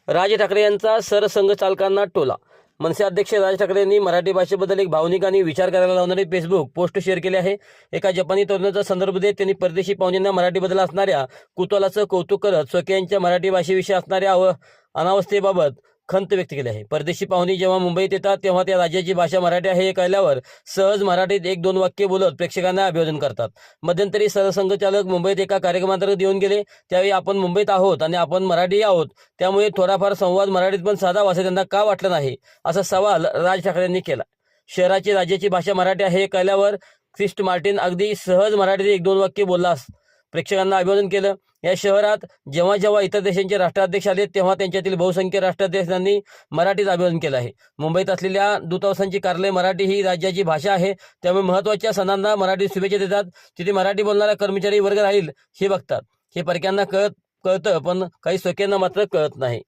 राज ठाकरे यांचा सरसंघचालकांना टोला. मनसे अध्यक्ष राज ठाकरे यांनी मराठी भाषेबद्दल एक भावनिक आणि विचार करायला लावणारी फेसबुक पोस्ट शेअर केली आहे. एका जपानी तरुणाचा संदर्भ देत त्यांनी परदेशी पाहुण्यांना मराठीबद्दल असणाऱ्या कुतूहलाचं कौतुक करत स्वकीयांच्या मराठी भाषेविषयी असणाऱ्या अनावस्थेबाबत खंत व्यक्त केली आहे. परदेशी पाहुणे जेव्हा मुंबईत येतात तेव्हा त्या राज्याची भाषा मराठी आहे हे कळल्यावर सहज मराठीत एक दोन वाक्य बोलत प्रेक्षकांना अभिवादन करतात. मध्यंतरी सरसंघचालक मुंबईत एका कार्यक्रमांतर्गत येऊन गेले. त्यावेळी आपण मुंबईत आहोत आणि आपण मराठी आहोत, त्यामुळे थोडाफार संवाद मराठीत पण साधावा असं त्यांना का वाटलं नाही, असा सवाल राज ठाकरे यांनी केला. शहराची राज्याची भाषा मराठी आहे हे कळल्यावर ख्रिस्ट मार्टिन अगदी सहज मराठीत एक दोन वाक्य बोललास, प्रेक्षकांना अभिवादन केलं. या शहरात जेव्हा जेव्हा इतर देशांचे राष्ट्राध्यक्ष आले तेव्हा त्यांच्यातील बहुसंख्य राष्ट्राध्यक्षांनी मराठीत अभिवादन केलं आहे. मुंबईत असलेल्या दूतावासांची कार्यालय मराठी ही राज्याची भाषा आहे, त्यामुळे महत्त्वाच्या सणांना मराठी शुभेच्छा देतात. तिथे मराठी बोलणारा कर्मचारी वर्ग राहील हे बघतात. हे परक्यांना कळतं, पण काही स्वकीयांना मात्र कळत नाही.